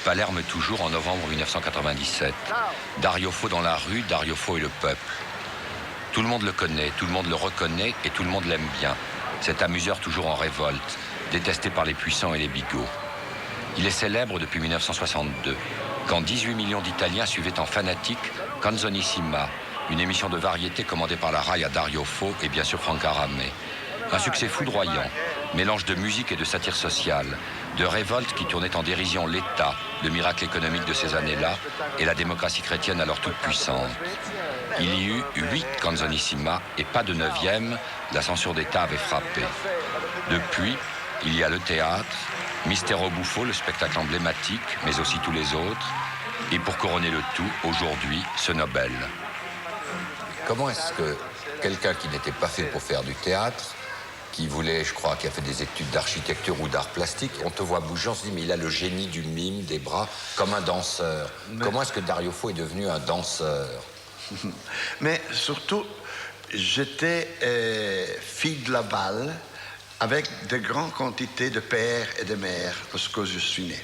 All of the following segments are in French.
Palerme toujours en novembre 1997. Dario Fo dans la rue, Dario Fo et le peuple. Tout le monde le connaît, tout le monde le reconnaît et tout le monde l'aime bien. Cet amuseur toujours en révolte, détesté par les puissants et les bigots. Il est célèbre depuis 1962, quand 18 millions d'Italiens suivaient en fanatique Canzonissima, une émission de variété commandée par la Rai à Dario Fo et bien sûr Franck Aramé. Un succès foudroyant, mélange de musique et de satire sociale, de révolte qui tournait en dérision l'État, le miracle économique de ces années-là, et la démocratie chrétienne alors toute puissante. Il y eut 8 Canzonissima et pas de 9e, la censure d'État avait frappé. Depuis, il y a le théâtre, Mistero Buffo, le spectacle emblématique, mais aussi tous les autres, et pour couronner le tout, aujourd'hui, ce Nobel. Comment est-ce que quelqu'un qui n'était pas fait pour faire du théâtre, qui voulait, je crois, qui a fait des études d'architecture ou d'art plastique, on te voit bouger, on se dit, mais il a le génie du mime, des bras, comme un danseur. Mais... Comment est-ce que Dario Fo est devenu un danseur? Mais surtout, j'étais fille de la balle avec de grandes quantités de pères et de mères lorsque je suis né.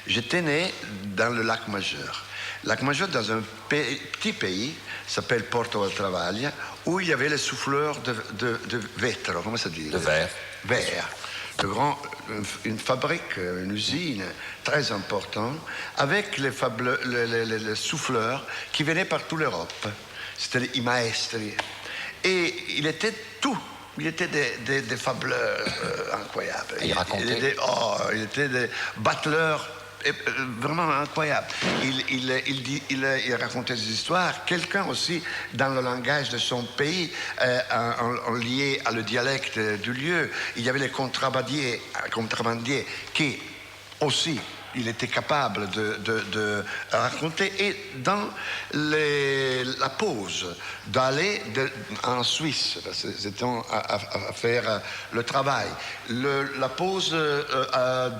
J'étais né dans le lac Majeur. Lac Majeur, dans un petit pays, s'appelle Porto Valtravalia, où il y avait les souffleurs de vetro, comment ça dit? De verre. Verre. Une fabrique, une usine très importante, avec les souffleurs qui venaient par toute l'Europe. C'était i maestri. Et il était tout. Il était des fableurs incroyables. Et il racontait. Il était des battleurs vraiment incroyables. Il racontait des histoires. Quelqu'un aussi, dans le langage de son pays, en lié à le dialecte du lieu, il y avait les contrebandiers qui aussi, il était capable de raconter. Et dans la pause d'aller en Suisse, c'était à faire le travail, la pause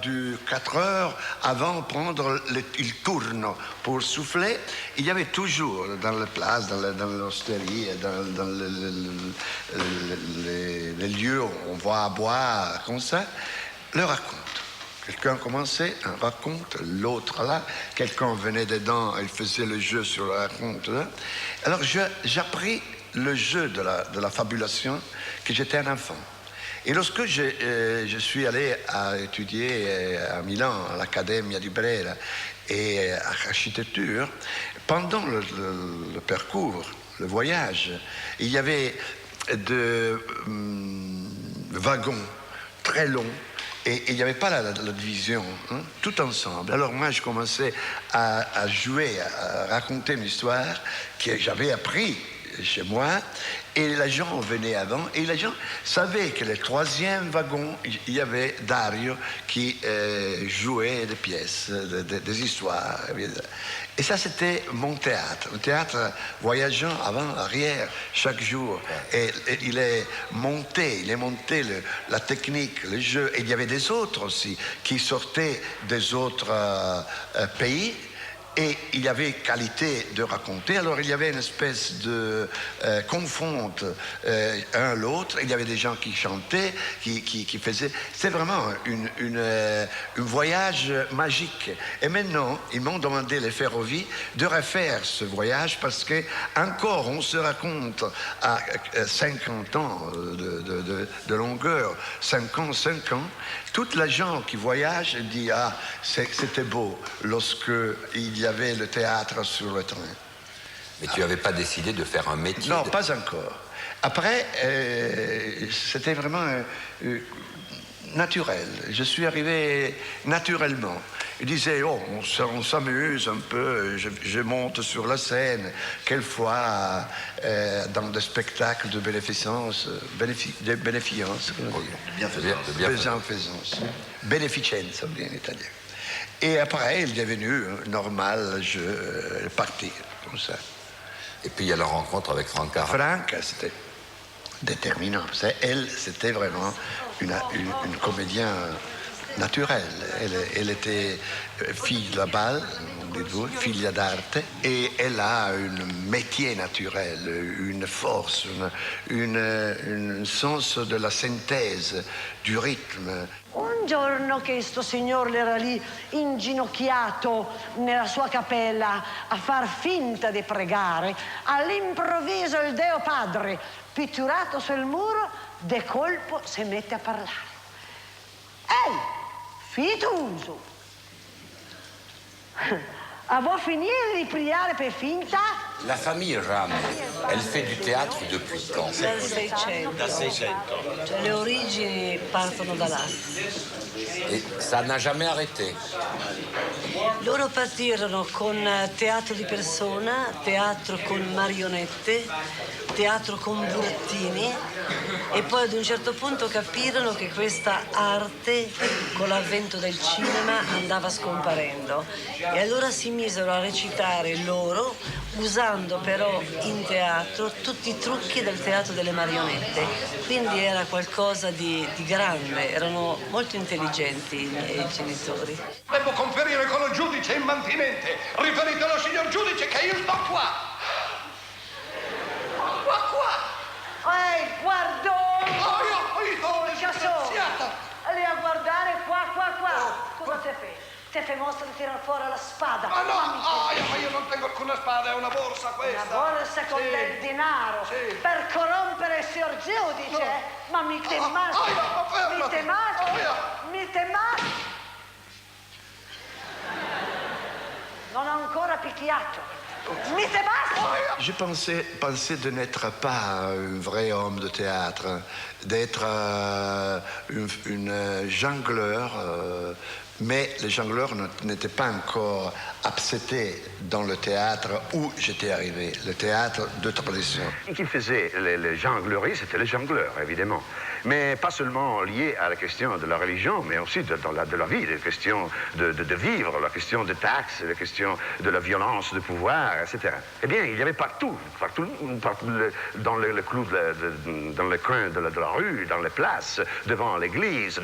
du 4 heures avant de prendre il tourne pour souffler, il y avait toujours dans la place, dans l'hostellerie, dans les lieux où on va boire comme ça, le raconte. Quelqu'un commençait, un raconte, l'autre là, quelqu'un venait dedans, il faisait le jeu sur le raconte là. Alors j'appris le jeu de la fabulation que j'étais un enfant. Et lorsque je suis allé à étudier à Milan, à l'Accademia di Brera, et à l'architecture, pendant le parcours, le voyage, il y avait des wagons très longs. Et il n'y avait pas la division, hein, tout ensemble. Alors moi, je commençais à jouer, à raconter une histoire que j'avais appris chez moi. Et les gens venaient avant, et les gens savaient que le 3e wagon, il y avait Dario qui jouait des pièces, des histoires. Et ça, c'était mon théâtre. Un théâtre voyageant avant, arrière, chaque jour. Et il est monté la technique, le jeu. Et il y avait des autres aussi qui sortaient des autres pays. Et il y avait qualité de raconter. Alors il y avait une espèce de confronte un l'autre. Il y avait des gens qui chantaient, qui faisaient. C'était vraiment un voyage magique. Et maintenant, ils m'ont demandé, les ferrovies, de refaire ce voyage parce que encore on se raconte à 50 ans de longueur, 5 ans. Toute la gens qui voyagent disent ah c'était beau lorsque il y avait le théâtre sur le train. Mais tu n'avais pas décidé de faire un métier? Non, pas encore. Après, c'était vraiment naturel. Je suis arrivé naturellement. Il disait, oh, on s'amuse un peu, je monte sur la scène, quelquefois dans des spectacles de bénéficence, de bénéfiance, de bienfaisance, bénéficenza en italien. Et après, il est devenu normal, je parti, comme ça. Et puis il y a la rencontre avec Franca. Franca, c'était déterminant. Elle, c'était vraiment une comédienne naturelle. Elle était fille de la balle, dites-vous, figlia d'arte, et elle a un métier naturel, une force, un sens de la synthèse, du rythme. Un giorno che sto signor era lì inginocchiato nella sua cappella a far finta di pregare, all'improvviso il Deo Padre, pitturato sul muro, de colpo si mette a parlare. Ehi, fituso! A voi finire di priare per finta? La famille Ram, elle fait du théâtre depuis quand? Dal 600. Dal 600. Cioè, le origini partono da là. Et ça n'a jamais arrêté. Loro partirono con teatro di persona, teatro con marionette, teatro con burattini e poi ad un certo punto capirono che questa arte con l'avvento del cinema andava scomparendo e allora si misero a recitare loro usando però in teatro tutti i trucchi del teatro delle marionette. Quindi era qualcosa di grande, erano molto intelligenti i miei genitori. Devo conferire con il giudice immantinente. Riferitelo al signor giudice che io sto qua. Qua. Ehi, guardo! Io, Disgraziato! Lì a guardare qua. Cosa te fai? Te fai mostra di tirare fuori la spada. Ma no, ma io non tengo alcuna spada, è una borsa questa. Una borsa con del denaro per corrompere il signor giudice? No. Ma mi temate? Mi temate? Non ho ancora picchiato. Mi temate? Je pensais de n'être pas un vrai homme de théâtre, d'être un jongleur, mais les jongleurs n'étaient pas encore acceptés dans le théâtre où j'étais arrivé, le théâtre de tradition. Qui faisait les jongleries, c'était les jongleurs, évidemment. Mais pas seulement lié à la question de la religion, mais aussi de la vie, la question de vivre, la question des taxes, la question de la violence, du pouvoir, etc. Eh bien, il y avait partout dans le clou, dans les coins de la rue, dans les places, devant l'église,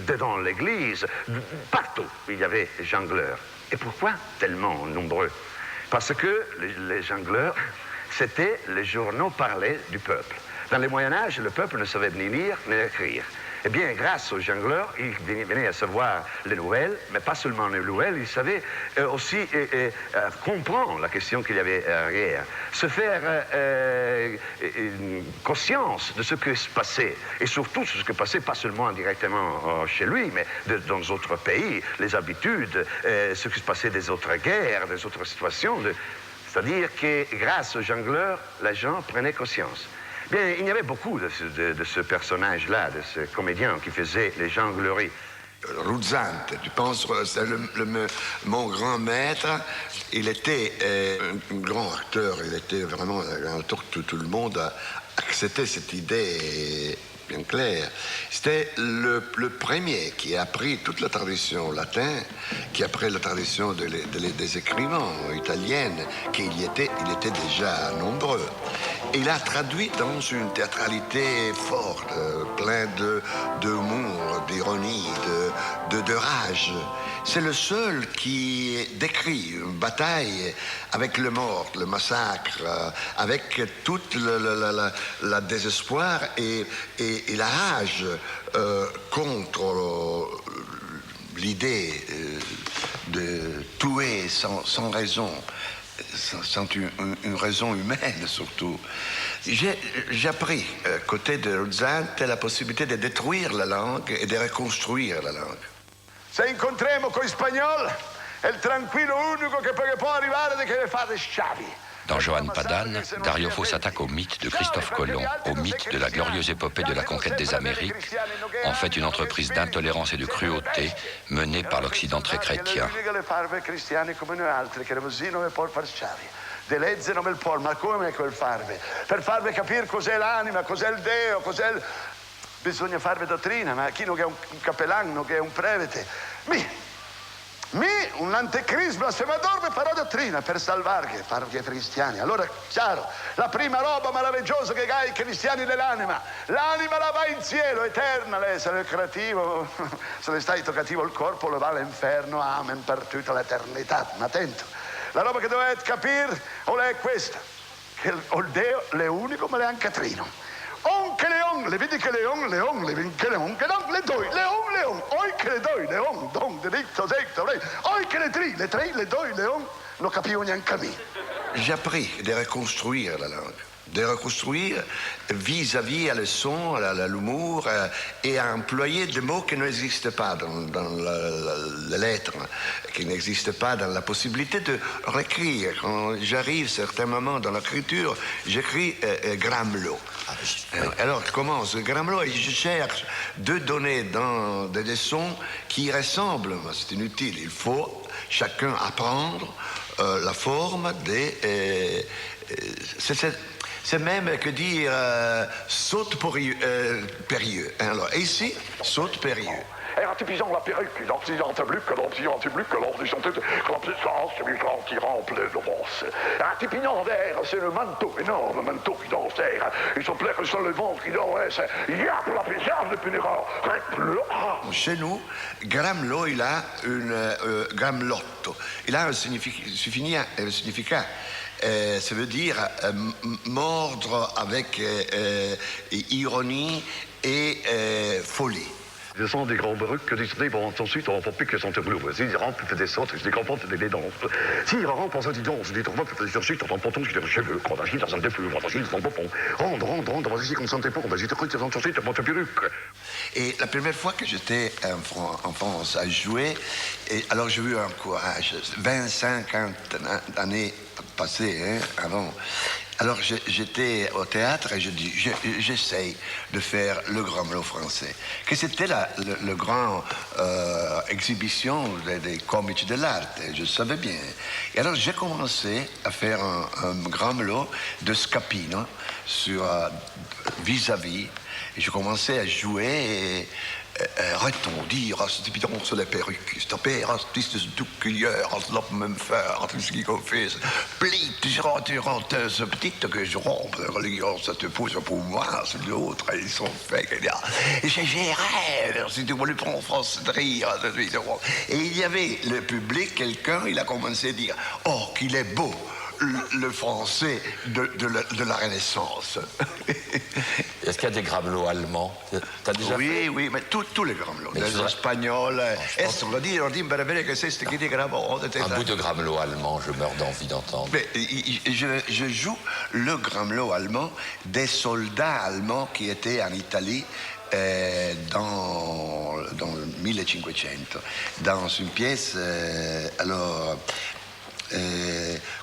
partout, il y avait des jongleurs. Et pourquoi tellement nombreux? Parce que les jongleurs, c'était les journaux parlés du peuple. Dans le Moyen-Âge, le peuple ne savait ni lire ni écrire. Eh bien, grâce aux jongleurs, ils venaient à savoir les nouvelles, mais pas seulement les nouvelles, ils savaient aussi comprendre la question qu'il y avait derrière, se faire conscience de ce qui se passait, et surtout ce qui se passait pas seulement directement chez lui, mais dans d'autres pays, les habitudes, ce qui se passait des autres guerres, des autres situations. C'est-à-dire que grâce aux jongleurs, les gens prenaient conscience. Bien, il y avait beaucoup de ce personnage-là, de ce comédien qui faisait les jongleries. Ruzzante, tu penses, c'est mon grand maître, il était un grand acteur, il était vraiment un acteur que tout le monde a accepté cette idée bien claire. C'était le premier qui a appris toute la tradition latine, qui a appris la tradition des écrivains italiens, qu'il était déjà nombreux. Et il a traduit dans une théâtralité forte, plein d'humour, d'ironie, de rage. C'est le seul qui décrit une bataille avec le mort, le massacre, avec tout le désespoir et la rage contre l'idée de tuer sans raison. Sans une raison humaine surtout. J'ai appris, côté de Ruzzante, la possibilité de détruire la langue et de reconstruire la langue. Se incontriamo con spagnol, è il tranquillo unico che può arrivare di che le fate sciavi. Dans Johan Padan, Dario Fo s'attaque au mythe de Christophe Colomb, au mythe de la glorieuse épopée de la conquête des Amériques, en fait une entreprise d'intolérance et de cruauté menée par l'Occident très chrétien. Delezzano il pollo, ma come quel farve? Per farvi capire cos'è l'anima, cos'è il Deo, cos'è il... Bisogna farvi dottrina, ma chi non è un cappellano, che è un prevete. un anticristo blasfematore mi farà dottrina per farvi cristiani. Allora, chiaro, la prima roba meravigliosa che ha i cristiani nell'anima, l'anima la va in cielo, eterna, lei se ne creativo, se ne stai toccativo il corpo, lo va all'inferno, amen, per tutta l'eternità. Ma attento, la roba che dovete capire è questa, che il Dio è unico, ma è anche trino. On che leon, le vedi che leon, le vedi che leon, le doi, leon, oi che le doi, leon, don, diritto, secto, oi che le tre, le doi, leon, non capivo neanche a me. J'ai appris de reconstruire la langue, de reconstruire vis-à-vis à le son, à l'humour, et à employer des mots qui n'existent pas dans la lettre, qui n'existent pas dans la possibilité de réécrire. Quand j'arrive à certains moments dans l'écriture, j'écris Gramelot. Alors je commence Gramelot et je cherche de donner dans des sons qui ressemblent, mais c'est inutile, il faut chacun apprendre la forme des... c'est même que dire saute périlleux. Alors ici, saute périlleux. Era typisant la perruque, l'antiblique, qui remplit le boss. Un typinant d'air, c'est le manteau, énorme manteau qui danse d'air. Il se plaît que sur le ventre qui danse, il y a pour la paysage de Punera. Chez nous, Gramelot, il a une Gramelotto. Il a un significat. Ça veut dire mordre avec ironie et folie. Ce sont des grands perruques que disent ensuite on plus que sont bleu. S'ils rampent, fait des sortes, des grands ponts, des danses. S'ils rampent en se disant, je dis, on va faire des ensuite, on ponton, je dis, cheveux, quand on agit dans un dépôt, on agit dans un popon. Rentre, vas-y, qu'on s'entend pas, on va y te croire, ensuite, on monte perruque. Et la première fois que j'étais en France à jouer, et alors j'ai eu un courage, 25 années passées avant. Alors j'étais au théâtre et je dis, j'essaye de faire le Gramelot français. Que c'était le grand exhibition des comiques de l'art, je savais bien. Et alors j'ai commencé à faire un Gramelot de Scapino sur vis-à-vis. Et je commençais à jouer et retendir als de bidon sur les perruques, stopper als het is dus doekje, als lap mijn vuur, als het is confesse, pliet, ce petite que je rompe, religion, ça te pousse pour moi, c'est l'autre, ils sont faits, et j'ai rêve, si tu voulais prendre en France de rire, et il y avait le public, quelqu'un, il a commencé à dire, oh, qu'il est beau, le français de la Renaissance. Est-ce qu'il y a des Gramelots allemands? T'as déjà Oui, mais tous les Gramelots. Les Espagnols. On va dire, que c'est ce qui dit Gramelot. Un bout de Gramelot allemand, je meurs d'envie d'entendre. Mais je joue le Gramelot allemand des soldats allemands qui étaient en Italie dans le 1500, dans une pièce, alors...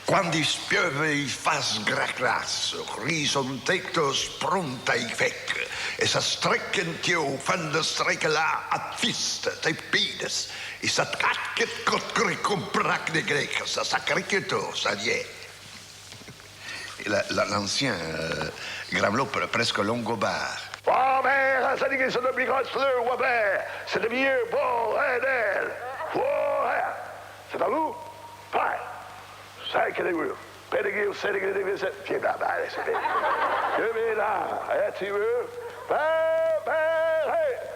Quando spiove il fas gras, risontetos pronta i vec, e sa strekken tjo van de strekken la at vist, te pides, e sa trakket kot grikom brak de grec, sa sacriketo, sa die. L'ancien Gramelot, presque Longobar. Oh, mais ça dit que c'est de bigots le Wabert, c'est de vieux beau Redel. C'est à vous? Ouais. Sai che devo, per che io sei che devi essere, che da dare, se devi. Che mi dà, ti vuoi?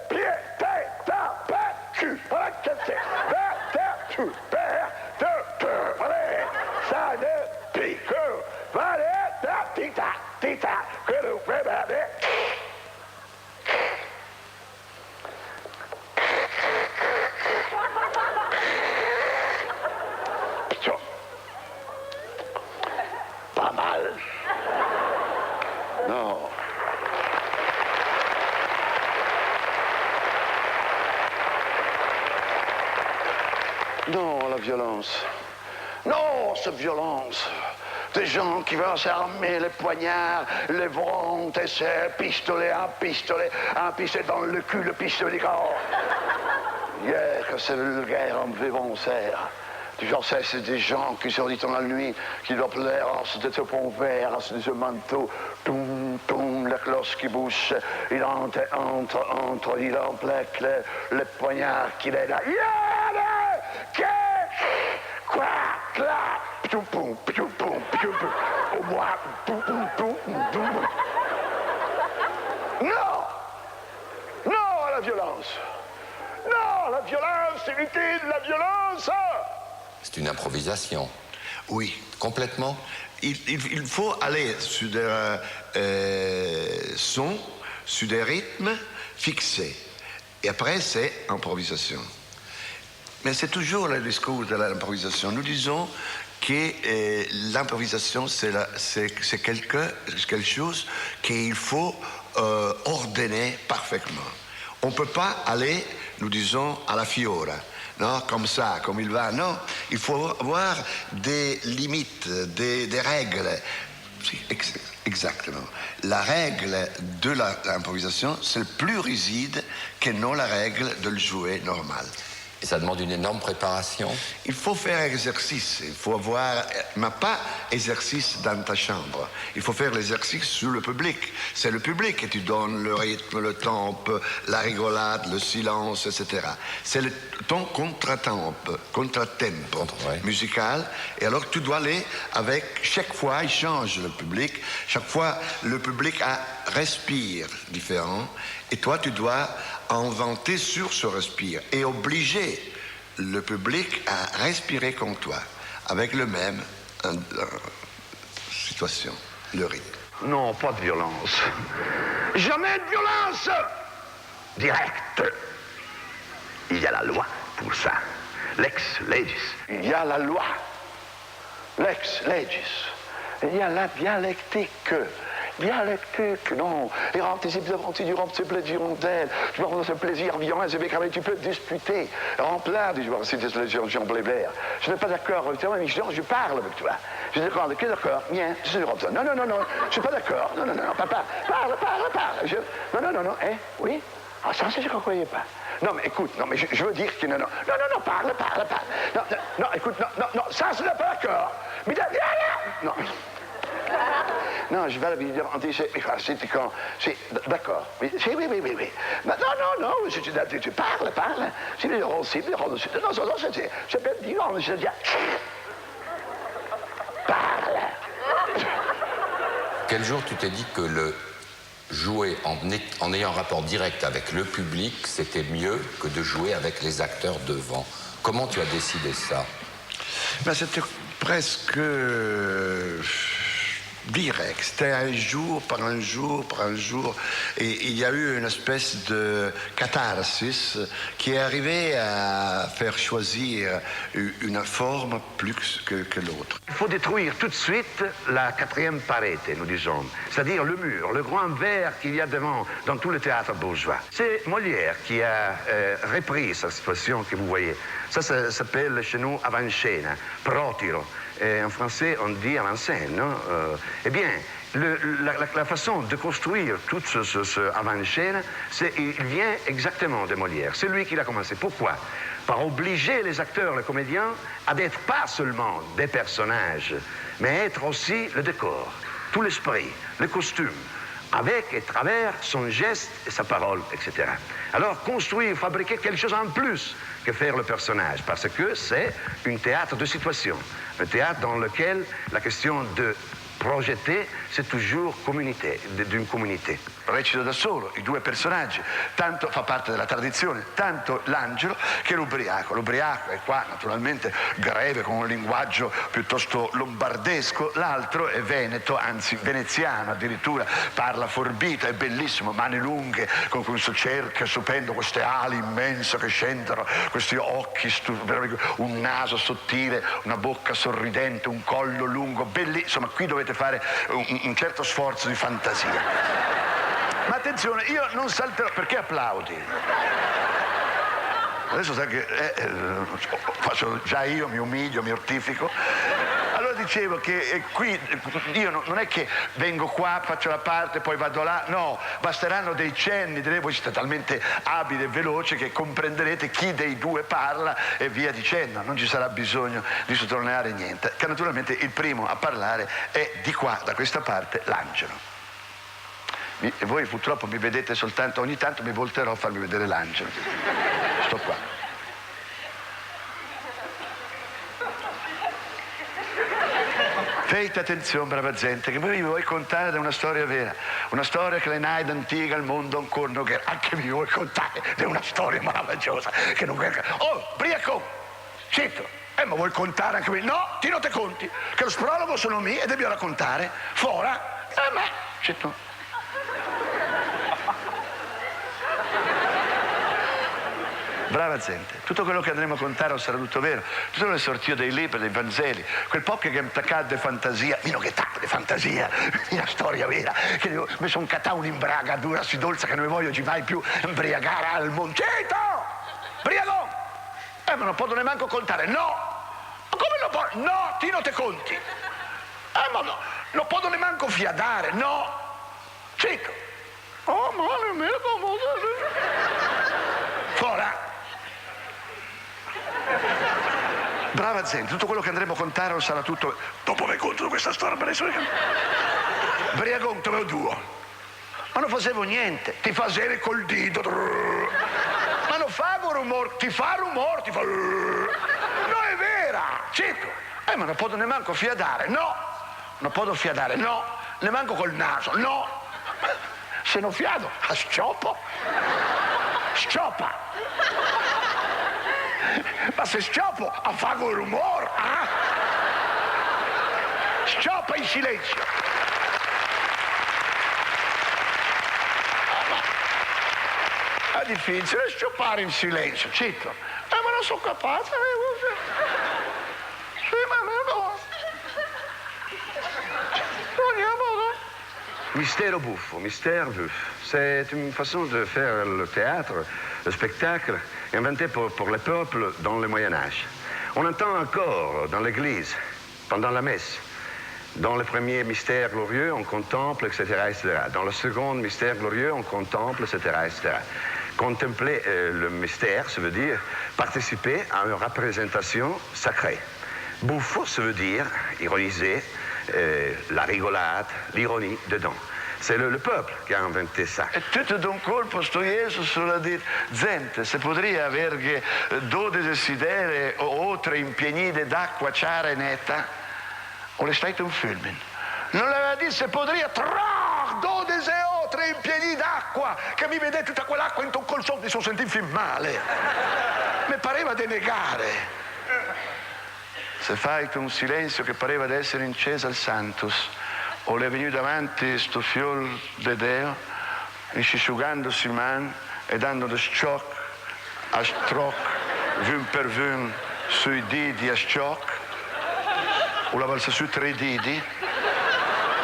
Pie, te, ta, pa, tu, pa, che te, ta, tu, per, te, vale, sa, de, pico, vale, ta, tita, che lo fai bene. Pas mal. Non. Non, la violence. Non, cette violence. Des gens qui veulent s'armer les poignards, les vont essayer, un pistolet dans le cul, le pistolet corps. Hier, c'est le vulgaire homme vivant serre. Tu sais, c'est des gens qui sont dit dans la nuit, qui doivent plaire, de ce pont vert, de ce manteau, toum, la cloche qui bouge, il entre, il en plaque les poignards qu'il est là. Yeah, Qua, cla, piou-poum, piou-poum, piou-poum. Au bois, poum, poum, poum. Non! Non à la violence! Non, la violence, c'est inutile, la violence! C'est une improvisation. Oui. Complètement. Il faut aller sur des sons, sur des rythmes fixés. Et après, c'est improvisation. Mais c'est toujours le discours de l'improvisation. Nous disons que l'improvisation, c'est quelque chose qu'il faut ordonner parfaitement. On ne peut pas aller, nous disons, à la fiora, non? Comme ça, comme il va. Non, il faut avoir des limites, des règles. Exactement. La règle de l'improvisation, c'est plus rigide que non la règle de le jouer normal. Et ça demande une énorme préparation. Il faut faire exercice, il faut avoir, mais pas exercice dans ta chambre. Il faut faire l'exercice sur le public. C'est le public que tu donnes le rythme, le tempo, la rigolade, le silence, etc. C'est ton contre-tempo Ouais. musical. Et alors tu dois aller avec, chaque fois il change le public, chaque fois le public respire différent. Et toi tu dois inventer sur ce respire et obliger le public à respirer comme toi, avec le même situation, le rythme. Non, pas de violence. Jamais de violence directe. Il y a la loi pour ça. Lex legis. Il y a la loi, lex legis. Il y a la dialectique. Dialectique, non. Et anticipe du rempli hirondelle. Tu vois, dans ce plaisir violent, tu peux disputer. En plein du joueur, c'est des Jean Blébert. Je n'ai pas d'accord avec toi, mais je parle avec toi. Je suis d'accord, ok, d'accord, bien, je suis d'accord. Non, je suis pas d'accord. Non, papa, parle. Non, hein, oui? Ah, ça, je ne croyais pas. Non, mais écoute, non, mais je veux dire que non, parle. Non, écoute, non, ça, je n'ai pas d'accord. Mais non. Non, je vais lui dire, c'est quand, d'accord, oui. Non, tu parles, c'est le rôle, non, c'est bien dit, je dis, parle. Quel jour tu t'es dit que le jouer en ayant un rapport direct avec le public, c'était mieux que de jouer avec les acteurs devant? Comment tu as décidé ça? Ben, c'était presque direct, c'était un jour par un jour. Et il y a eu une espèce de catharsis qui est arrivée à faire choisir une forme plus que l'autre. Il faut détruire tout de suite la quatrième parete, nous disons, c'est-à-dire le mur, le grand verre qu'il y a devant dans tout le théâtre bourgeois. C'est Molière qui a repris cette situation que vous voyez. Ça s'appelle chez nous avant-scène, protiro. En français, on dit avant-scène, non? Eh bien, la façon de construire tout ce avant-scène, il vient exactement de Molière. C'est lui qui l'a commencé. Pourquoi? Par obliger les acteurs, les comédiens, à n'être pas seulement des personnages, mais être aussi le décor, tout l'esprit, le costume, avec et travers son geste et sa parole, etc. Alors, construire, fabriquer quelque chose en plus que faire le personnage, parce que c'est un théâtre de situation, un théâtre dans lequel la question de projeter, c'est toujours d'une comunità. Recita da solo i due personaggi, tanto fa parte della tradizione, tanto l'angelo che l'ubriaco. L'ubriaco è qua naturalmente greve con un linguaggio piuttosto lombardesco, l'altro è veneto, anzi veneziano addirittura, parla forbito, è bellissimo, mani lunghe, con questo cerchio stupendo, queste ali immense che scendono, questi occhi, un naso sottile, una bocca sorridente, un collo lungo, bellissimo, insomma qui dovete fare un certo sforzo di fantasia. Ma attenzione, io non salterò, perché applaudi? Adesso sai che faccio già io, mi umilio, mi mortifico. Allora dicevo che qui io non è che vengo qua, faccio la parte, poi vado là, no, basteranno dei cenni, voi siete talmente abili e veloci che comprenderete chi dei due parla e via dicendo, non ci sarà bisogno di sottolineare niente. Che naturalmente il primo a parlare è di qua, da questa parte, l'angelo. E voi purtroppo mi vedete soltanto, ogni tanto mi volterò a farmi vedere l'angelo. Sto qua. Fate attenzione, brava gente, che vi vuoi contare di una storia vera, una storia che le naide antica al mondo ancora non che anche vi vuoi contare di una storia meravigliosa che non è. Oh, briaco, zitto, ma vuoi contare anche me? No, ti non te conti, che lo sprologo sono mio e devo raccontare, fora, ma, zitto. Brava gente, tutto quello che andremo a contare non sarà tutto vero, tutto le sortio dei libri, dei Vangeli, quel po' che è fantasia, meno che tacco di fantasia, una storia vera, che mi sono cattato un'imbraga dura, si dolce che non mi voglio mai più imbriagare al moncetto! Briago! Ma non posso neanche contare, no! Ma come non posso? No, ti non te conti! Ma no, non posso neanche fiadare, no! Zitto! Oh, male, mio, come... Fora! Brava gente, tutto quello che andremo a contare non sarà tutto. Dopo mi conto questa storia, Briagone, te lo duo. Ma non facevo niente, ti facevi col dito. Ma non fa rumore, ti fa rumore, ti fa. Non è vera, zitto. Ma non posso neanche fiadare, no. Non posso fiadare, no. Neanche col naso, no. Se non fiado, a scioppo. Scioppa. Ma se scioppo a fare un rumore, scioppa in silenzio. Ma è difficile scioppare in silenzio, zitto. Ma non sono capace. Sì, ma no. Mystère buffo, mystère buff. C'est une façon de faire le théâtre, le spectacle, inventé pour le peuple dans le Moyen-Âge. On entend encore dans l'église, pendant la messe. Dans le premier mystère glorieux, on contemple, etc., etc. Dans le second mystère glorieux, on contemple, etc., etc. Contempler le mystère, ça veut dire participer à une représentation sacrée. Buffo, ça veut dire ironiser, la rigolade, l'ironie dedans. C'est le peuple che ha inventé ça. E tutto d'un colpo sto Gesù sulla dire, gente, se potria avere 12 desideri o oltre impiegate d'acqua chiara e netta, o le state un film. Non l'aveva detto se potria 12 o 3 impiegati d'acqua, che mi vedete tutta quell'acqua in un colzone, mi sono sentito male. Mi pareva di negare. Se fai un silenzio che pareva di essere inceso al Santus, o le è venuto davanti sto fiol de Deo, insciugandosi man e dando lo sciocco a stroc, vun per vun, sui didi a sciocco, o la valsa su 3 didi,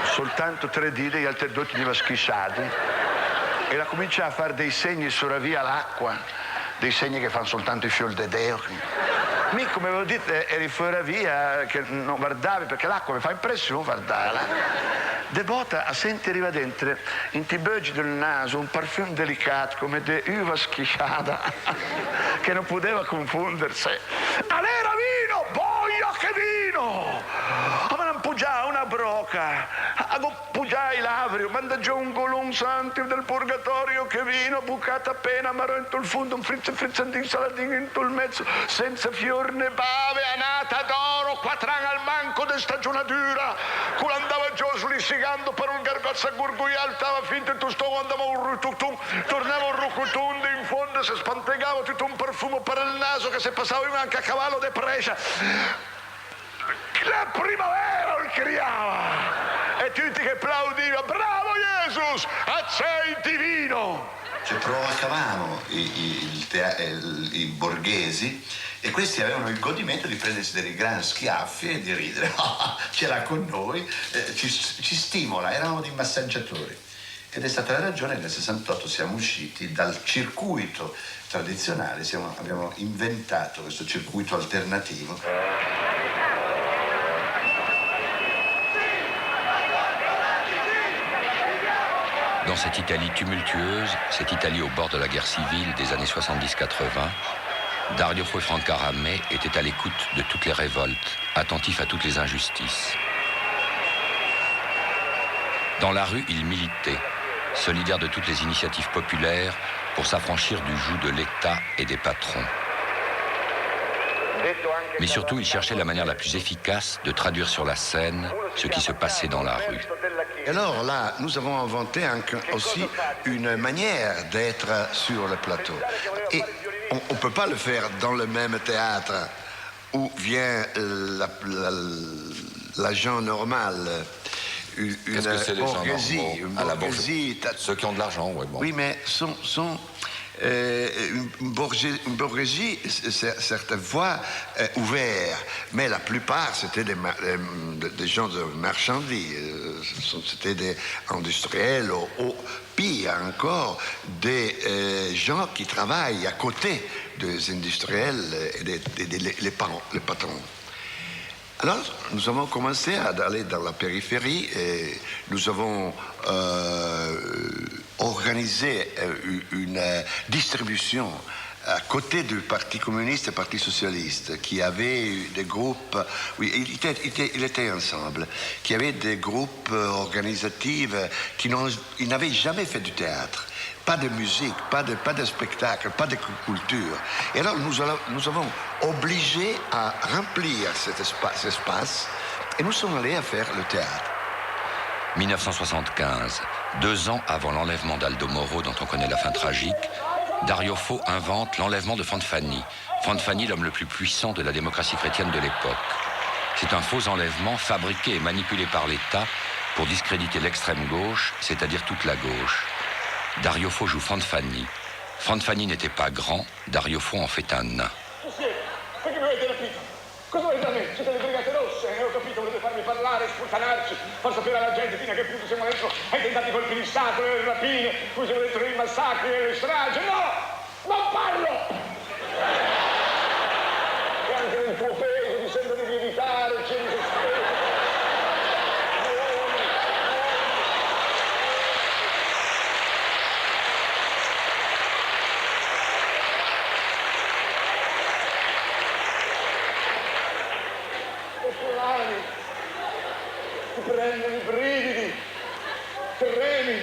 soltanto 3 didi, gli altri 2 li va schisciati, e la comincia a fare dei segni sulla via l'acqua, dei segni che fanno soltanto i fiol de Deo. Mi, come avevo detto, eri fuori via, che non guardavi, perché l'acqua mi fa impressione guardarla. Devota a sentire arriva dentro, in tibeggi del naso, un parfum delicato, come di uva schisciata, che non poteva confondersi. All'era vino, boia che vino! Ma non puggiava una broca, puggiava i lavri, manda giù un golon santo del purgatorio che vino, bucata appena, ma in il fondo, un frizzantin saladino in il mezzo, senza fior né bave, anata d'oro, 4 anni al manco di stagionatura, culo andava giù lissigando per un gargazzo a gurguial, stava finto in tu sto, andava un rututum, tornava un rucutum, in fondo si spantegava tutto un profumo per il naso che se passava anche a cavallo de Brescia. La primavera lo criava e tutti che applaudivano, bravo Gesù, accetti vino. Cioè provocavamo i borghesi e questi avevano il godimento di prendersi dei grandi schiaffi e di ridere. Ce l'ha con noi, ci stimola, eravamo dei massaggiatori. Ed è stata la ragione che nel 68 siamo usciti dal circuito tradizionale, abbiamo inventato questo circuito alternativo. Dans cette Italie tumultueuse, cette Italie au bord de la guerre civile des années 70-80, Dario Fo e Franca Ramè était à l'écoute de toutes les révoltes, attentif à toutes les injustices. Dans la rue, il militait, solidaire de toutes les initiatives populaires pour s'affranchir du joug de l'État et des patrons. Mais surtout, il cherchait la manière la plus efficace de traduire sur la scène ce qui se passait dans la rue. Et alors là, nous avons inventé aussi une manière d'être sur le plateau. Et on ne peut pas le faire dans le même théâtre où vient l'agent normal. Qu'est-ce que c'est les gens normaux à la bourgeoisie? Ceux qui ont de l'argent, oui. Bon. Oui, mais une bourgeoisie, certaines fois, ouvert, mais la plupart, c'était des gens de marchandises, c'était des industriels, ou pire encore, des gens qui travaillent à côté des industriels et les patrons. Alors, nous avons commencé à aller dans la périphérie et nous avons organisé une distribution à côté du Parti communiste et du Parti socialiste, qui avait des groupes, oui, ils étaient ensemble, qui avaient des groupes organisatifs qui n'avaient jamais fait du théâtre. Pas de musique, pas de spectacle, pas de culture. Et alors nous avons obligé à remplir cet espace et nous sommes allés à faire le théâtre. 1975, 2 ans avant l'enlèvement d'Aldo Moro, dont on connaît la fin tragique, Dario Fo invente l'enlèvement de Fanfani. Fanfani, l'homme le plus puissant de la démocratie chrétienne de l'époque. C'est un faux enlèvement fabriqué et manipulé par l'État pour discréditer l'extrême gauche, c'est-à-dire toute la gauche. Dario Fo joue Fanfani. Fanfani n'était pas grand, Dario Fo en fait un nain. Cosa volete da me? Siete le brigate rosse, ho capito, volete farmi parlare, sputtanarci, far sapere alla gente fino a che punto siamo dentro ai tentati colpi di Stato, le rapine, poi siamo dentro i massacri e le stragi. No! Non parlo! E anche nel tuo peso ti sembra di lievitare, c'è di sospeso. Ti prendono i brividi, tremi,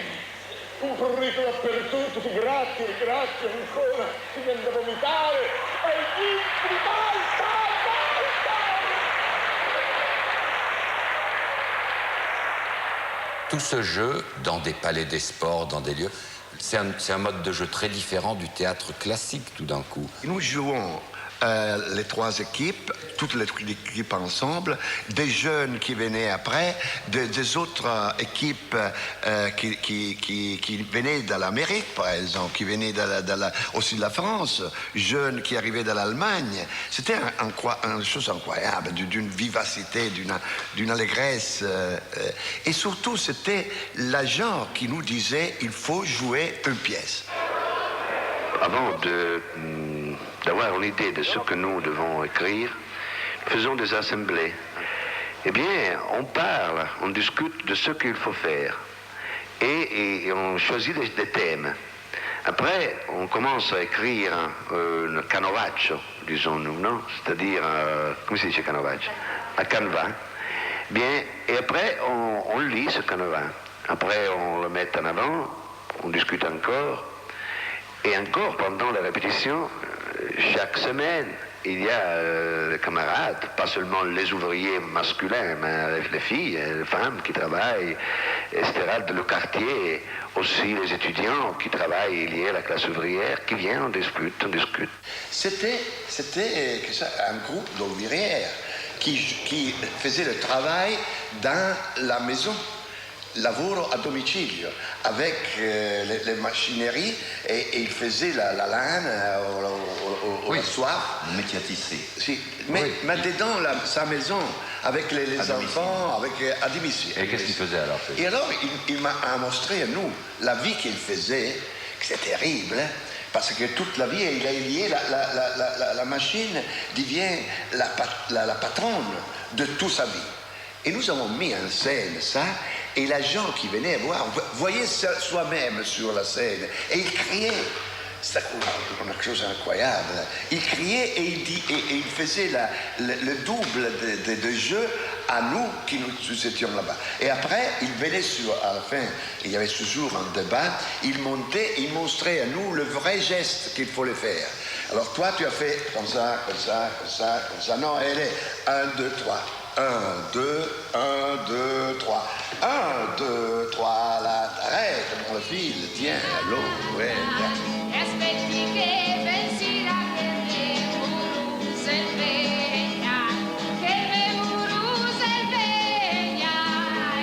un prurito dappertutto, ti gratti ancora, ti viene da vomitare, e gli basta! Tout ce jeu, dans des palais des sports, dans des lieux, c'est un mode de jeu très différent du théâtre classique, tout d'un coup. Nous jouons les 3 équipes, toutes les équipes ensemble, des jeunes qui venaient après, des autres équipes qui venaient de l'Amérique, par exemple, qui venaient aussi de la France, jeunes qui arrivaient de l'Allemagne. C'était une chose incroyable, d'une vivacité, d'une allégresse. Et surtout, c'était l'agent qui nous disait il faut jouer une pièce. Avant d'avoir une idée de ce que nous devons écrire, faisons des assemblées. Eh bien, on parle, on discute de ce qu'il faut faire et on choisit des thèmes. Après, on commence à écrire un canovaccio, disons-nous, non? C'est-à-dire, comment se dit canovaccio? Un canevas. Bien, et après, on lit ce canevas. Après, on le met en avant, on discute encore. Et encore, pendant la répétition, chaque semaine, il y a les camarades, pas seulement les ouvriers masculins, mais les filles, les femmes qui travaillent, etc., de le quartier, aussi les étudiants qui travaillent liés à la classe ouvrière, qui viennent, on discute. C'était un groupe d'ouvrières qui faisait le travail dans la maison. Lavoro a domicilio, avec les machineries, et il faisait la laine ou la soie. Une métier à tisserie. Si. Mais dedans sa maison, avec les enfants, à domicile. Et qu'est-ce qu'il faisait alors? Et alors, il m'a montré à nous la vie qu'il faisait, que c'était terrible, hein, parce que toute la vie, il a lié la machine, devient la patronne de toute sa vie. Et nous avons mis en scène ça, et les gens qui venaient voir voyaient soi-même sur la scène, et ils criaient. C'était une chose incroyable. Il criait et il faisait le double de jeu à nous qui nous étions là-bas. Et après, il venait à la fin, il y avait toujours un débat, il montait, il montrait à nous le vrai geste qu'il fallait faire. Alors toi, tu as fait comme ça, comme ça, comme ça, comme ça. Non, elle est 1, 2, 3. 1, 2, 1, 2, 3. 1, 2, 3, là, arrête, mon fil, tiens, l'autre, ouais, merci. Aspetti che pensi la che muru se sveglia, che muru se sveglia,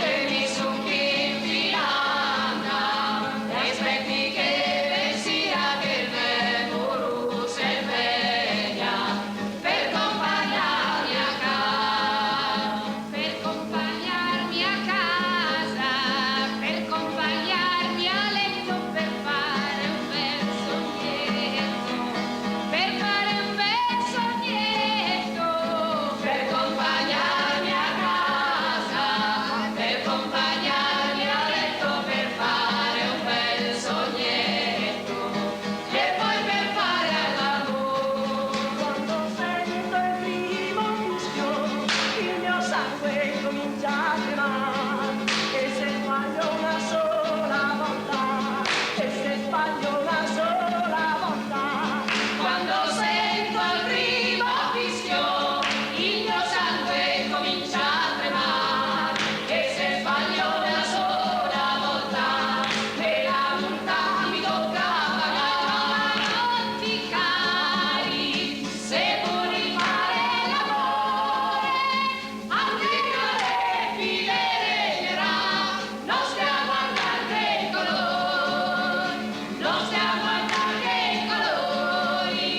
e mi son che filanda. Aspetti che pensi la che muru se sveglia, per accompagnarmi a casa, per accompagnarmi a casa, per accompagnarmi a letto, per fare un bel sognetto, per fare un bel sognetto, per accompagnarmi a casa, per accompagnarmi a letto, per fare un bel sognetto, e poi per fare l'amore. Quando sento il primo fischio, il mio sangue comincia a tremare. E se sbaglio una sola volta, e se sbaglio una sola volta, Quando sento il primo fischio, il mio sangue comincia a tremare, e se sbaglio una sola volta, nella multa mi tocca pagare. Non ti cari, se vuoi fare l'amore, anche le file regnerà, non stia a guardare che colori, non stia a guardare che colori,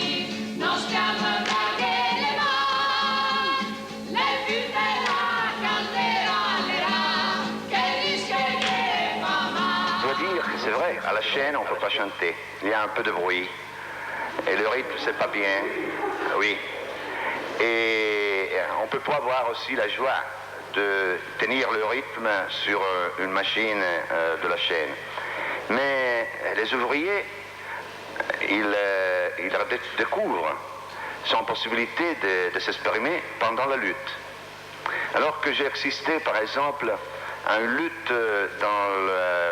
non stia a guardare che le mani, le più della caldera allera, che rischia che fa male. Je dois dire que c'est vrai, à la chaîne, on ne peut pas chanter. Il y a un peu de bruit. Et le rythme, c'est pas bien. Oui. Et on ne peut pas avoir aussi la joie de tenir le rythme sur une machine de la chaîne. Mais les ouvriers, ils découvrent sans possibilité de s'exprimer pendant la lutte. Alors que j'ai assisté, par exemple, à une lutte dans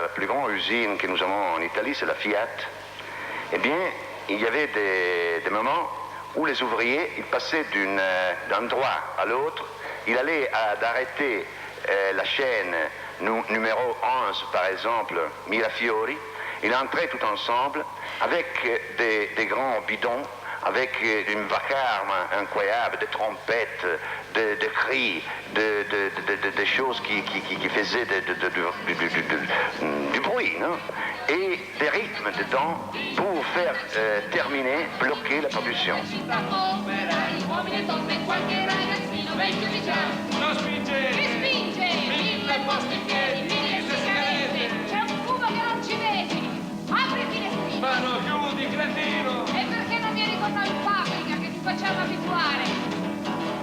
la plus grande usine que nous avons en Italie, c'est la Fiat, eh bien, il y avait des moments où les ouvriers, ils passaient d'un endroit à l'autre, ils allaient d'arrêter la chaîne numéro 11, par exemple, Mirafiori, ils entraient tout ensemble avec des grands bidons, avec une vacarme incroyable, des trompettes, des cris, des choses qui faisaient du bruit, non? Et des rythmes dedans pour faire terminer, bloquer la production. Uomini e donne, qualche ragazzino vecchio diciamo, Non spinge! che spinge, 1000 posti in piedi, 1000 sigarette, c'è un fumo che non ci vedi, apri il finestrino. Ma no, chiudi, cretino! E perché non vieni con noi in fabbrica che ti facciamo abituare?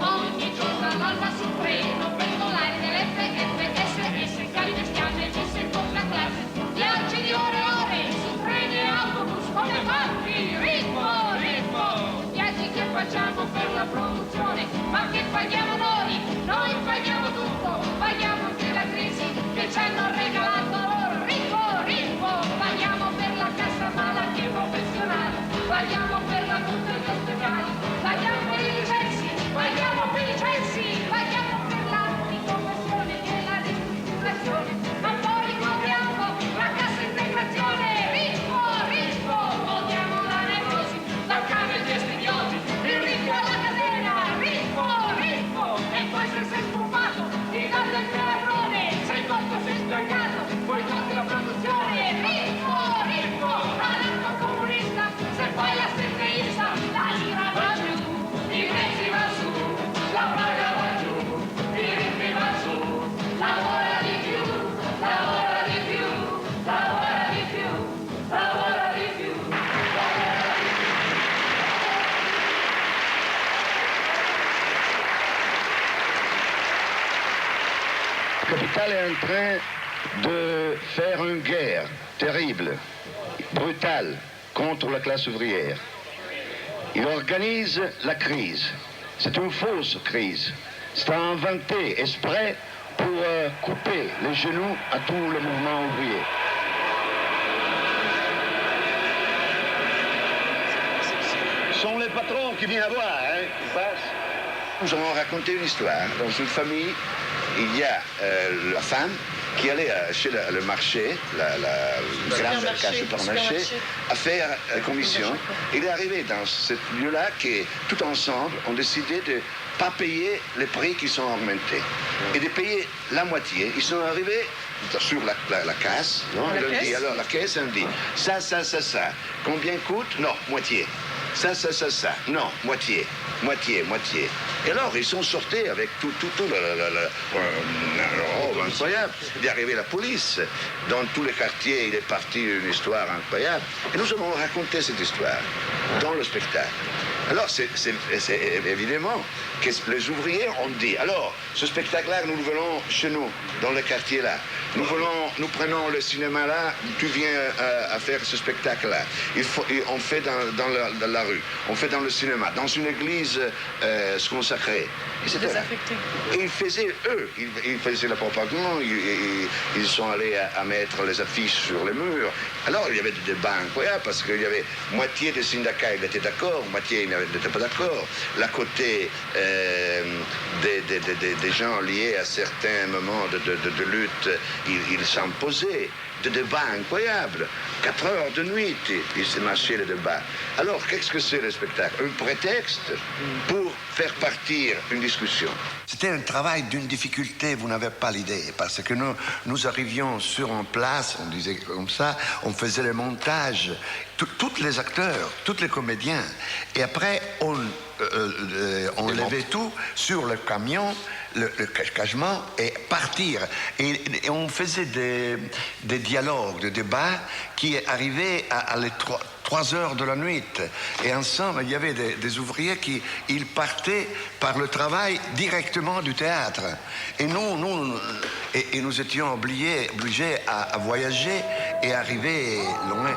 Ogni giorno all'alba sul treno, pendolari delle FFSS, cari bestiame, c'è seconda classe, viaggi di ore e ore, su treni e autobus, come fatti, ritmo, ritmo, viaggi che facciamo per la produzione, ma che paghiamo noi paghiamo tutto, paghiamo anche la crisi che ci hanno regalato loro, ritmo, ritmo, paghiamo per la cassa malattia professionale, paghiamo per la multa degli ospedali, paghiamo per i licenzi, paghiamo per i censi, paghiamo per l'anticonversione e la ristrutturazione, ma poi ricordiamo la cassa integrazione, ritmo, ritmo, odiamo la nevrosi, la cava e gli idioti, il ritmo alla catena, ritmo, ritmo, e poi sei sempre occupato di dare il padrone, sei molto sestaccato, poi togli la produzione, ritmo, ritmo, all'anno comunista, se poi la sentenza, la lira va giù, i prezzi va su, la paga va giù, i ritmi va su, lavora di più, lavora di più, lavora di più, lavora di più, lavora di più. Le capital est en train de faire une guerre terrible, brutale, contre la classe ouvrière. Il organise la crise. C'est une fausse crise. C'est inventé exprès pour couper les genoux à tout le mouvement ouvrier. Ce sont les patrons qui viennent à voir, hein, qui passent. Nous allons raconter une histoire. Dans une famille, il y a la femme qui allait chez le marché, la grande supermarché, à faire commission. Il est arrivé dans ce lieu-là que tout ensemble ont décidé de ne pas payer les prix qui sont augmentés et de payer la moitié. Ils sont arrivés sur la caisse, non? Alors la caisse, on dit ça. Combien coûte? Non, moitié. Ça. Non, moitié. Et alors, ils sont sortis avec tout incroyable. Il est arrivé la police. Dans tous les quartiers, il est parti une histoire incroyable. Et nous avons raconté cette histoire dans le spectacle. Alors, c'est évidemment que les ouvriers ont dit, alors, ce spectacle-là, nous le voulons chez nous, dans le quartier-là. Nous prenons le cinéma-là, tu viens à faire ce spectacle-là. On fait dans la rue, on fait dans le cinéma, dans une église consacrée. Désaffecté. Et ils faisaient la propagande, ils sont allés à mettre les affiches sur les murs. Alors, il y avait des débats incroyables, parce qu'il y avait moitié des syndicats, ils étaient d'accord, moitié ils n'étaient pas d'accord. La côté des gens liés à certains moments de lutte, ils s'imposaient. Des débats incroyables. 4 heures de nuit, il s'est marché le débat. Alors, qu'est-ce que c'est le spectacle? Un prétexte pour faire partir une discussion. C'était un travail d'une difficulté, vous n'avez pas l'idée, parce que nous arrivions sur une place, on disait comme ça, on faisait le montage, tous les acteurs, tous les comédiens, et après on levait tout sur le camion, le cachement, et partir. Et on faisait des dialogues, des débats qui arrivaient à les 3 heures de la nuit. Et ensemble, il y avait des ouvriers ils partaient par le travail directement du théâtre. Et nous étions obligés à voyager et arriver loin.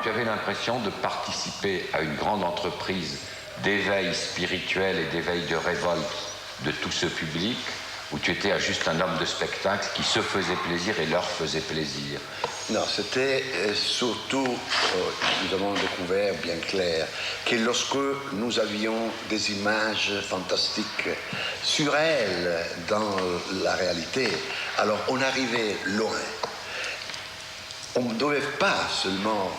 J'avais l'impression de participer à une grande entreprise d'éveil spirituel et d'éveil de révolte de tout ce public, où tu étais juste un homme de spectacle qui se faisait plaisir et leur faisait plaisir. Non, c'était surtout, nous avons découvert bien clair, que lorsque nous avions des images fantastiques sur elles dans la réalité, alors on arrivait loin. On ne devait pas seulement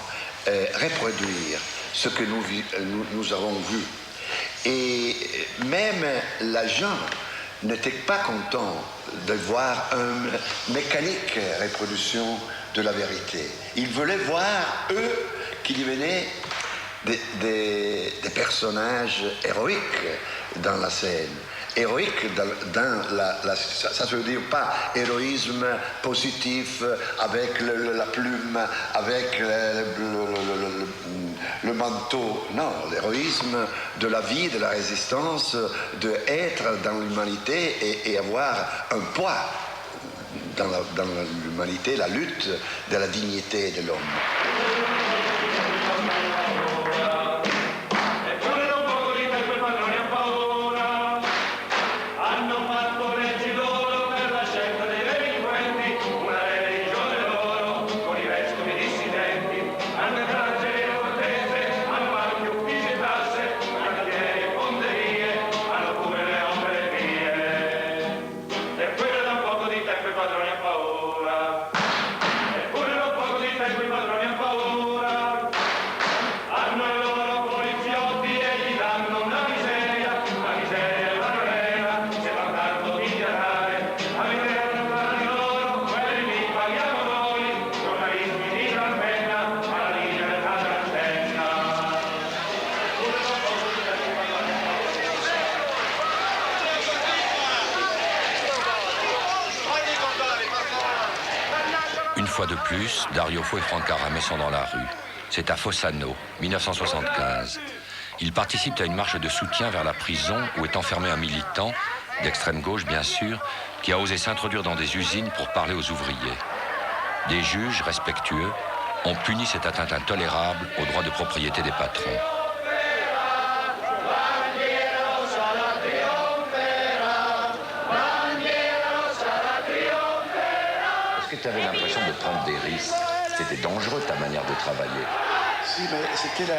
reproduire ce que nous avons vu. Et même l'agent n'était pas content de voir une mécanique reproduction de la vérité. Ils voulaient voir, eux, qu'il y venait des personnages héroïques dans la scène. Héroïque ça veut dire pas héroïsme positif avec la plume, avec le manteau. Non, l'héroïsme de la vie, de la résistance, d'être dans l'humanité et avoir un poids dans l'humanité, la lutte de la dignité de l'homme. fois de plus, Dario Fo et Franck Aramé sont dans la rue. C'est à Fossano, 1975. Ils participent à une marche de soutien vers la prison où est enfermé un militant, d'extrême gauche bien sûr, qui a osé s'introduire dans des usines pour parler aux ouvriers. Des juges respectueux ont puni cette atteinte intolérable aux droits de propriété des patrons. Est-ce que tu avais l'impression de prendre des risques? C'était dangereux ta manière de travailler. Si, mais c'était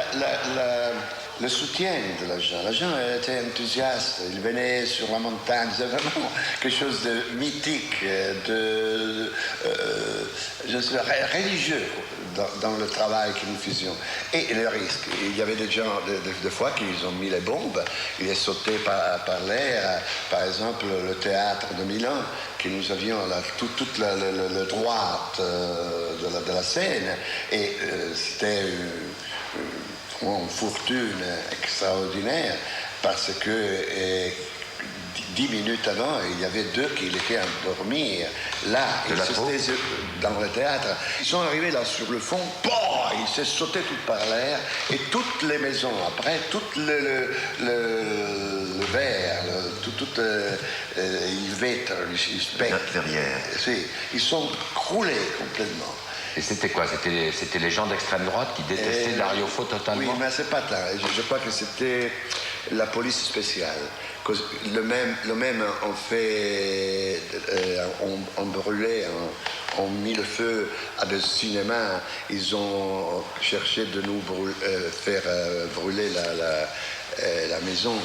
le soutien de l'agent. L'agent était enthousiaste. Il venait sur la montagne. C'est vraiment quelque chose de mythique, religieux dans le travail que nous faisions. Et le risque. Il y avait des gens, des fois, qui ont mis les bombes. Il est sauté par l'air. Par exemple, le théâtre de Milan, que nous avions toute le droite de la scène. Et c'était une fortune extraordinaire parce que 10 minutes avant, il y avait deux qui étaient endormis. Là, ils étaient dans le théâtre. Ils sont arrivés là sur le fond, ils se sautaient tout par l'air et toutes les maisons après, tout le verre, les vitres, les spectres, ils sont croulés complètement. Et c'était quoi? C'était les gens d'extrême droite qui détestaient Dario Fo totalement? Oui, mais c'est pas ça. Je crois que c'était la police spéciale. Le même on fait, on brûlait, on mis le feu à des cinémas. Ils ont cherché de nous faire brûler la maison.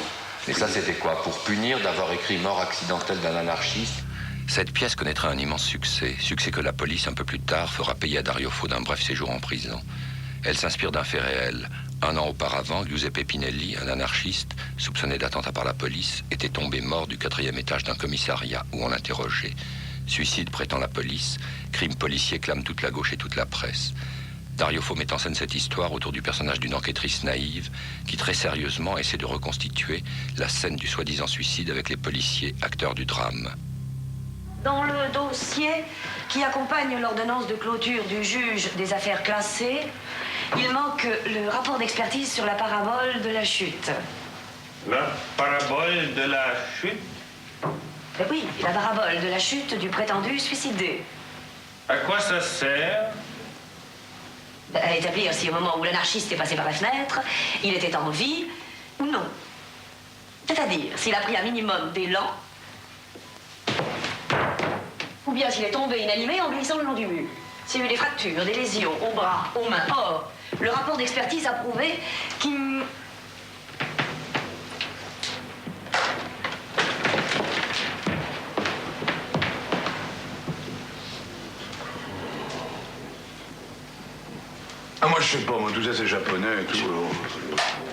Et ça, c'était quoi? Pour punir d'avoir écrit mort accidentelle d'un anarchiste? Cette pièce connaîtra un immense succès que la police, un peu plus tard, fera payer à Dario Fo d'un bref séjour en prison. Elle s'inspire d'un fait réel. Un an auparavant, Giuseppe Pinelli, un anarchiste, soupçonné d'attentat par la police, était tombé mort du 4e étage d'un commissariat où on l'interrogeait. Suicide, prétend la police, crime policier clame toute la gauche et toute la presse. Dario Fo met en scène cette histoire autour du personnage d'une enquêtrice naïve qui très sérieusement essaie de reconstituer la scène du soi-disant suicide avec les policiers, acteurs du drame. Dans le dossier qui accompagne l'ordonnance de clôture du juge des affaires classées, il manque le rapport d'expertise sur la parabole de la chute. La parabole de la chute? Oui, la parabole de la chute du prétendu suicidé. À quoi ça sert? À établir si au moment où l'anarchiste est passé par la fenêtre, il était en vie ou non. C'est-à-dire s'il a pris un minimum d'élan, ou bien s'il est tombé inanimé en glissant le long du mur. S'il y a eu des fractures, des lésions aux bras, aux mains. Or, le rapport d'expertise a prouvé qu'il... Ah, moi, je sais pas, moi, tout ça, c'est japonais et tout.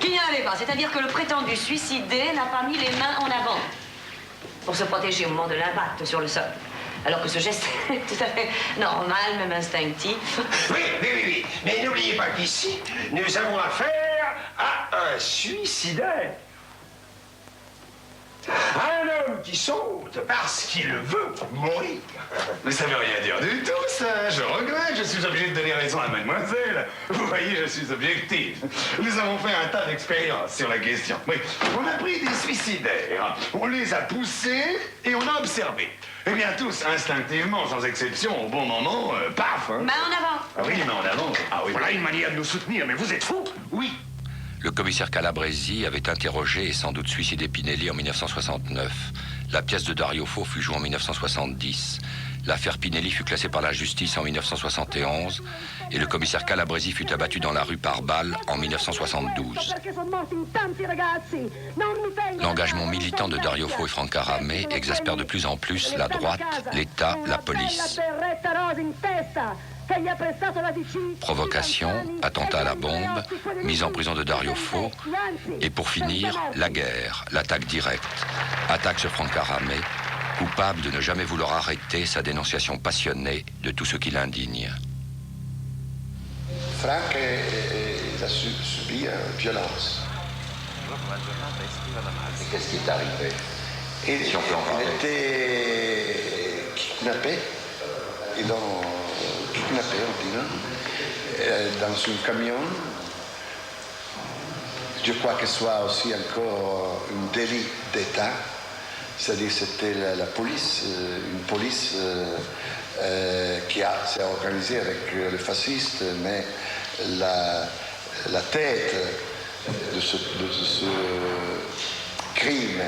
Qu'il n'y en avait pas, c'est-à-dire que le prétendu suicidé n'a pas mis les mains en avant pour se protéger au moment de l'impact sur le sol. Alors que ce geste est tout à fait normal, même instinctif. Oui. Mais n'oubliez pas qu'ici, nous avons affaire à un suicidaire. Un homme qui saute parce qu'il veut mourir. Mais ça veut rien dire du tout, ça. Je regrette, je suis obligé de donner raison à mademoiselle. Vous voyez, je suis objectif. Nous avons fait un tas d'expériences sur la question. Oui, on a pris des suicidaires, on les a poussés et on a observé. Eh bien, tous, instinctivement, sans exception, au bon moment, paf. Main en avant. Ah oui, main en avant. Ah oui. Voilà une manière de nous soutenir, mais vous êtes fous. Oui. Le commissaire Calabresi avait interrogé et sans doute suicidé Pinelli en 1969. La pièce de Dario Fo fut jouée en 1970. L'affaire Pinelli fut classée par la justice en 1971 et le commissaire Calabresi fut abattu dans la rue par balle en 1972. L'engagement militant de Dario Fo et Franck Aramé exaspère de plus en plus la droite, l'État, la police. Provocation, attentat à la bombe, mise en prison de Dario Fo et pour finir, la guerre, l'attaque directe. Attaque sur Franck Aramé, coupable de ne jamais vouloir arrêter sa dénonciation passionnée de tout ce qui l'indigne. Franck a subi une violence. Et qu'est-ce qui est arrivé? Si on peut en parler. Il était kidnappé. Ils l'ont kidnappé, on dit, non, dans un camion. Je crois que ce soit aussi encore un délit d'État, c'est-à-dire c'était la police, une police qui s'est organisée avec les fascistes, mais la tête de ce crime,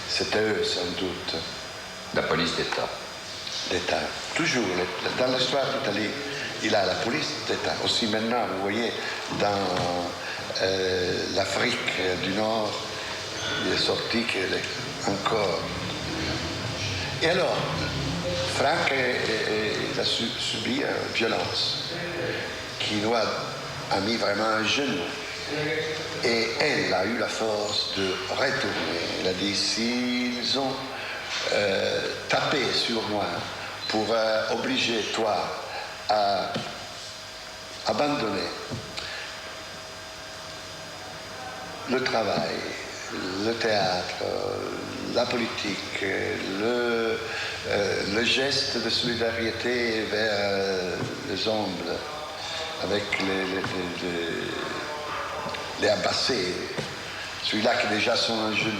c'était eux sans doute. La police d'État. D'État. Toujours, dans l'histoire d'Italie, il a la police d'État. Aussi maintenant, vous voyez, dans l'Afrique du Nord, il est sorti qu'il est encore. Et alors, Franck a subi une violence qui nous a mis vraiment un genou. Et elle a eu la force de retourner. Elle a dit, s'ils ont tapé sur moi pour obliger toi à abandonner le travail, le théâtre, la politique, le geste de solidarité vers les hommes, avec les abassés, celui-là qui déjà sont un genou.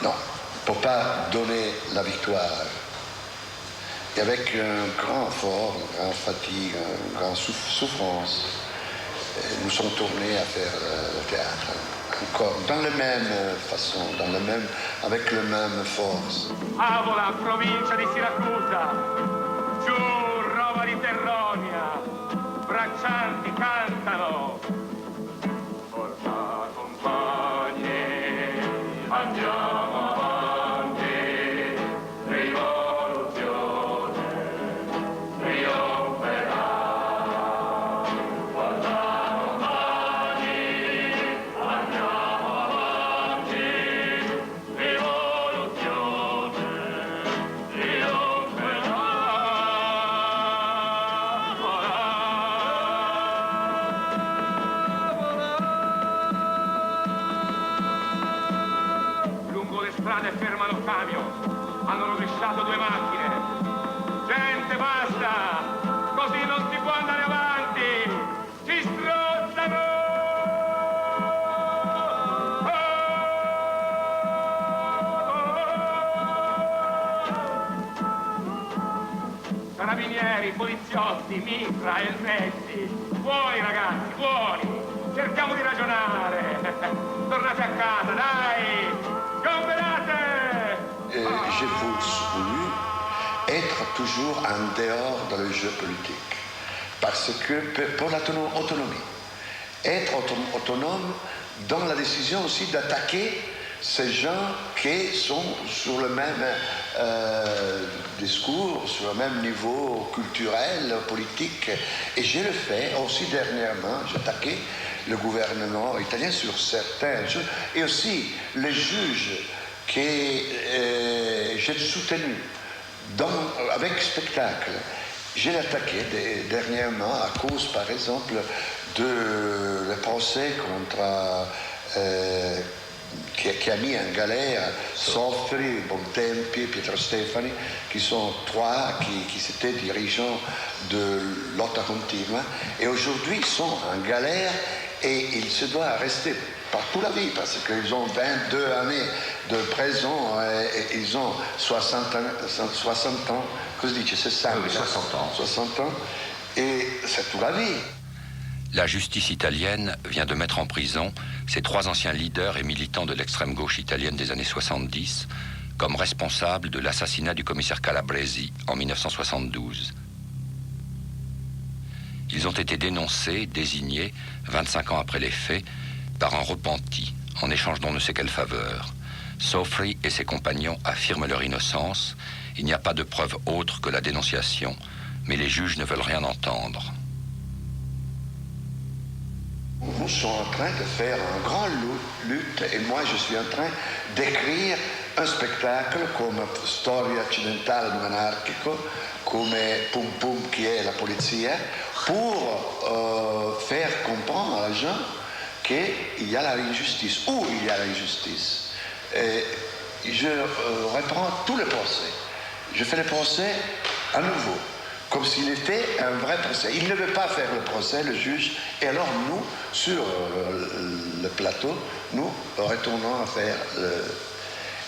Non, on ne peut pas donner la victoire. Et avec un grand effort, une grande fatigue, une grande souffrance, nous sommes tournés à faire le théâtre. Encore dans la même façon, avec la même force. Avola, provincia di Siracusa, giù, roba di Terronia, braccianti cantano. Forza compagni, andiamo avanti, rivoluzione trionferà. Forza compagni, andiamo avanti, rivoluzione trionferà. Lungo le strade fermano camion, hanno rovesciato 2 macchine. Gente, basta! Così non si può andare avanti! Ci strozzano! Carabinieri, poliziotti, mitra, elmetti. Fuori ragazzi, fuori! Cerchiamo di ragionare! Tornate a casa, dai! Scomperate! J'ai voulu être toujours en dehors dans le jeu politique. Parce que pour l'autonomie, être autonome dans la décision aussi d'attaquer ces gens qui sont sur le même discours, sur le même niveau culturel, politique. Et je le fais aussi dernièrement, j'ai attaqué le gouvernement italien sur certaines choses, et aussi les juges que j'ai soutenus avec spectacle. Je l'ai attaqué dernièrement à cause, par exemple, de le procès contre qui a mis en galère Sofri, Bontempi, Pietro Stefani, qui sont 3 qui étaient dirigeants de Lotta Continua, et aujourd'hui ils sont en galère et ils se doivent rester par toute la vie parce qu'ils ont 22 années de prison et ils ont 60 ans, cosa dice, 60 oui, 60 ans. 60 ans, et c'est toute la vie. La justice italienne vient de mettre en prison ces 3 anciens leaders et militants de l'extrême gauche italienne des années 70 comme responsables de l'assassinat du commissaire Calabresi en 1972. Ils ont été dénoncés, désignés, 25 ans après les faits, par un repenti, en échange d'on ne sait quelle faveur. Sofri et ses compagnons affirment leur innocence. Il n'y a pas de preuve autre que la dénonciation, mais les juges ne veulent rien entendre. Nous sommes en train de faire une grande lutte et moi je suis en train d'écrire un spectacle comme Storia accidentale di un anarchico, come Pum Pum qui est la polizia, pour faire comprendre à la gens qu'il y a la injustice, où il y a l'injustice. Et je reprends tout le procès. Je fais le procès à nouveau, comme s'il était un vrai procès. Il ne veut pas faire le procès, le juge, et alors nous, sur le plateau, nous retournons à faire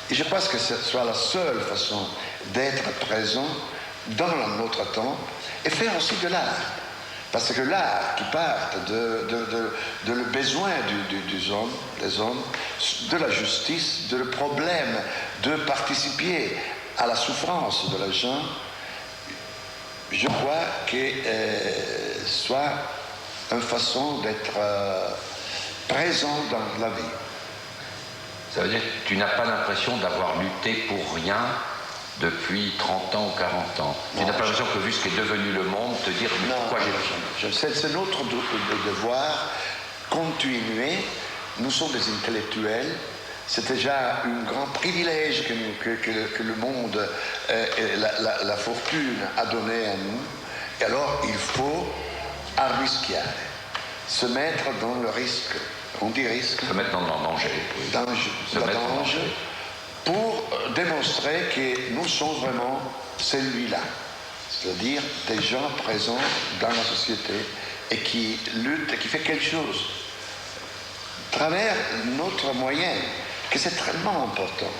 Et je pense que ce soit la seule façon d'être présent dans notre temps et faire aussi de l'art. Parce que l'art qui part de le besoin des hommes, de la justice, de le problème de participer à la souffrance de la gens, je crois que soit une façon d'être présent dans la vie. Ça veut dire que tu n'as pas l'impression d'avoir lutté pour rien depuis 30 ans ou 40 ans. Tu n'as pas l'impression que vu ce qu'est devenu le monde, te dire mais pourquoi j'ai... C'est notre devoir continuer. Nous sommes des intellectuels. C'est déjà un grand privilège que le monde et la fortune a donné à nous. Et alors il faut arrisquer, se mettre dans le risque. On dit risque. Se mettre dans le danger. Oui. Danger pour démontrer que nous sommes vraiment celui-là. C'est-à-dire des gens présents dans la société et qui luttent et qui font quelque chose. À travers notre moyen, que c'est tellement important.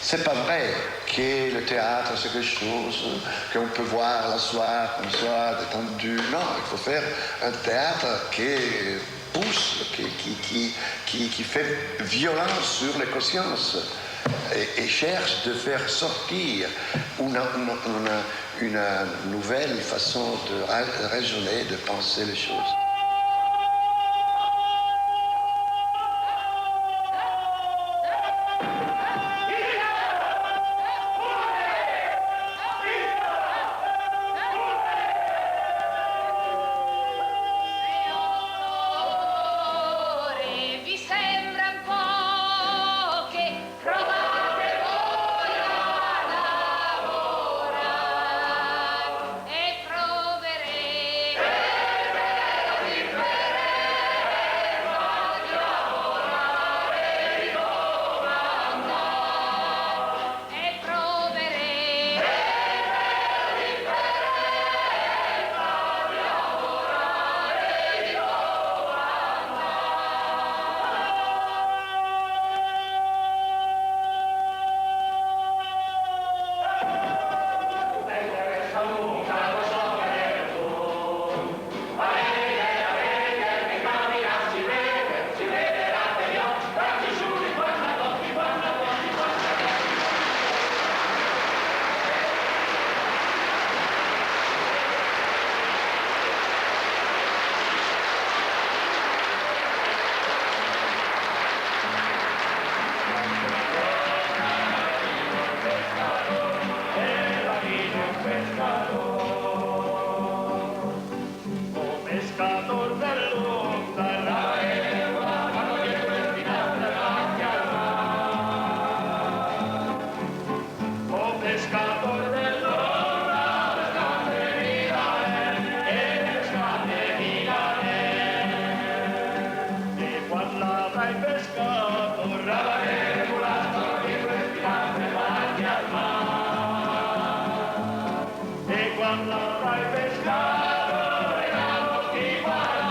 C'est pas vrai que le théâtre c'est quelque chose qu'on peut voir le soir comme ça, détendu. Non, il faut faire un théâtre qui pousse, qui fait violence sur les consciences et cherche de faire sortir une nouvelle façon de raisonner, de penser les choses.